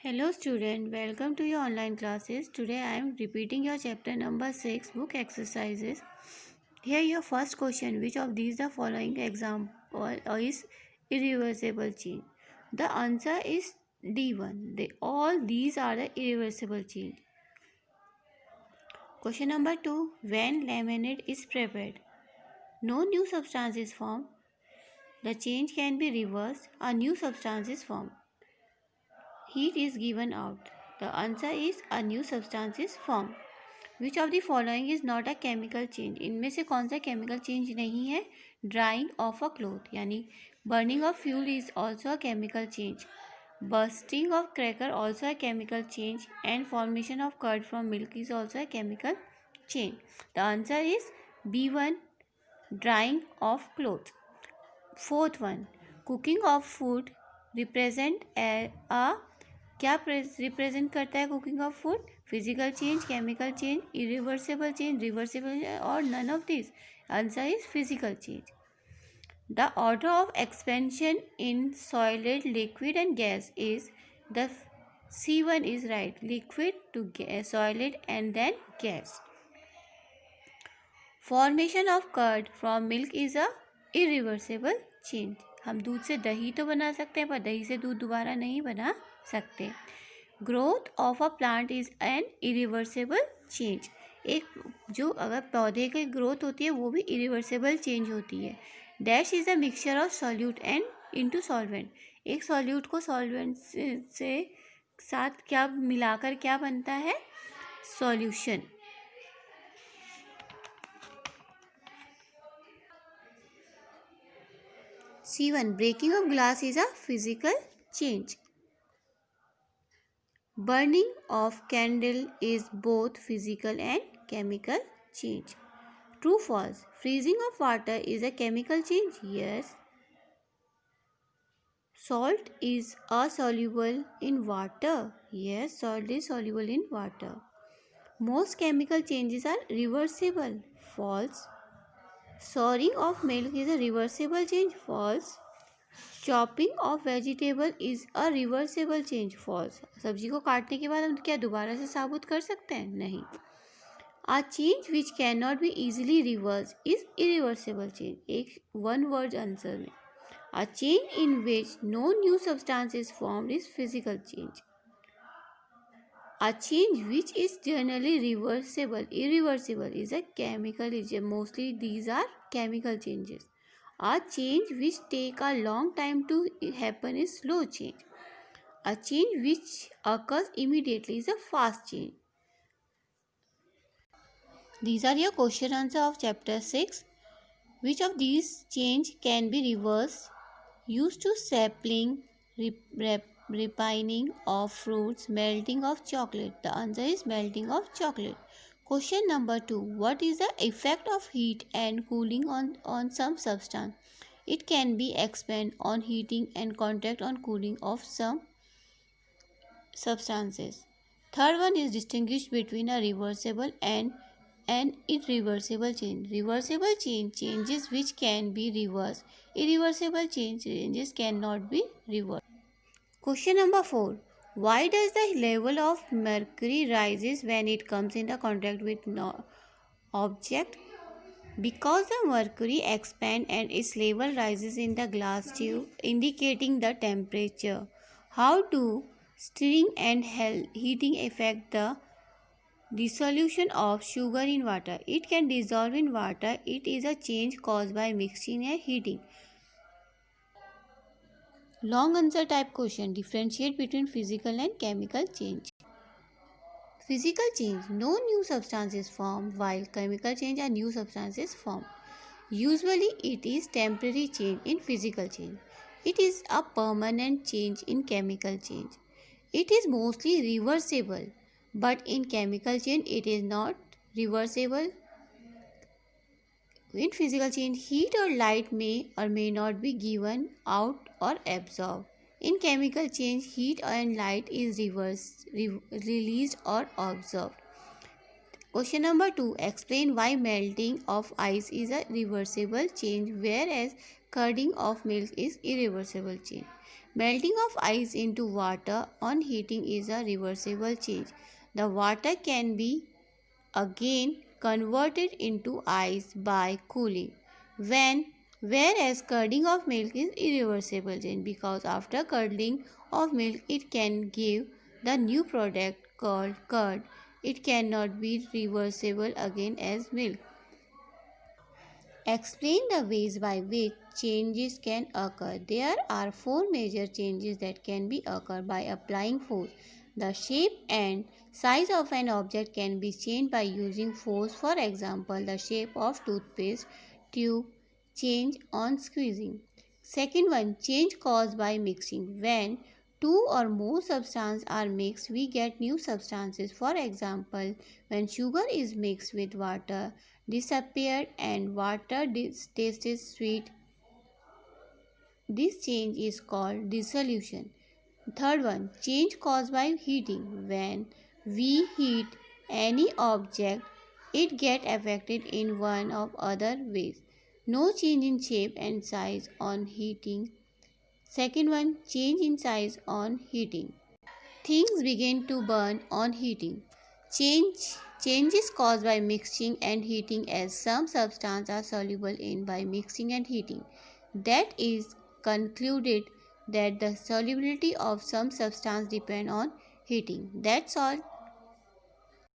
Hello student, welcome to your online classes. Today I am repeating your chapter number 6 book exercises. Here your first question, which of these the following example is irreversible change? The answer is D1. All these are the irreversible change. Question number 2, when lemonade is prepared, no new substance is formed. The change can be reversed, a new substance is formed. Heat is given out. The answer is a new substance is formed. Which of the following is not a chemical change? इनमें से कौन सा chemical change नहीं है? Drying of a cloth यानी burning of fuel is also a chemical change. Bursting of cracker also a chemical change and formation of curd from milk is also a chemical change. The answer is B1, drying of cloth. Fourth one, cooking of food represent क्या represent करता है? Cooking of food physical change, chemical change, irreversible change, reversible और none of this. Answer is physical change. The order of expansion in solid, liquid and gas is the C1 is right. Liquid to solid and then gas. Formation of curd from milk is a irreversible change. हम दूध से दही तो बना सकते हैं पर दही से दूध दोबारा नहीं बना सकते. Growth of a plant is an irreversible change. एक जो अगर पौधे की ग्रोथ होती है वो भी इरिवर्सिबल चेंज होती है. Dash is a mixture of solute and into solvent. एक सॉल्यूट को सॉल्वेंट से साथ क्या मिलाकर क्या बनता है? Solution. C1, breaking of glass is a physical change. Burning of candle is both physical and chemical change. True, false? Freezing of water is a chemical change? Yes. Salt is soluble in water? Yes, salt is soluble in water. Most chemical changes are reversible? False. Souring of milk is a reversible change? False. Chopping of vegetable is a reversible change? False. सब्जी को काटने के बाद हम क्या दोबारा से साबुत कर सकते हैं? नहीं. A change which can not be easily reverse is irreversible change. एक वन वर्ड आंसर में. A change in which no new substance is formed is physical change. A change which is generally reversible, irreversible is a chemical change. Mostly these are chemical changes. A change which take a long time to happen is slow change. A change which occurs immediately is a fast change. These are your question answer of chapter 6. Which of these change can be reversed? Used to sapling, repining of fruits, melting of chocolate. The answer is melting of chocolate. Question number 2. What is the effect of heat and cooling on some substance? It can be expand on heating and contact on cooling of some substances. Third one is distinguish between a reversible and an irreversible change. Reversible changes which can be reversed. Irreversible changes cannot be reversed. Question number 4. Why does the level of mercury rises when it comes into contact with object? Because the mercury expands and its level rises in the glass tube, indicating the temperature. How do stirring and heating affect the dissolution of sugar in water? It can dissolve in water. It is a change caused by mixing and heating. Long answer type question. Differentiate between physical and chemical change. Physical change, no new substance is formed, while chemical change, a new substance is formed. Usually it is temporary change in physical change. It is a permanent change in chemical change. It is mostly reversible, but in chemical change it is not reversible. In physical change, heat or light may or may not be given out or absorbed. In chemical change, heat and light is released or absorbed. Question number 2. Explain why melting of ice is a reversible change whereas curding of milk is irreversible change. Melting of ice into water on heating is a reversible change. The water can be again converted into ice by cooling. Whereas curding of milk is irreversible change, because after curdling of milk it can give the new product called curd. It cannot be reversible again as milk. Explain the ways by which changes can occur. There are four major changes that can be occur by applying force. The shape and size of an object can be changed by using force. For example, the shape of toothpaste tube change on squeezing. Second one, change caused by mixing. When two or more substances are mixed, we get new substances. For example, when sugar is mixed with water, disappeared and water tasted sweet. This change is called dissolution. Third one, change caused by heating. When we heat any object, it get affected in one of other ways. No change in shape and size on heating. Second one, change in size on heating. Things begin to burn on heating. Changes caused by mixing and heating, as some substances are soluble in by mixing and heating. That is concluded that the solubility of some substance depend on heating. That's all.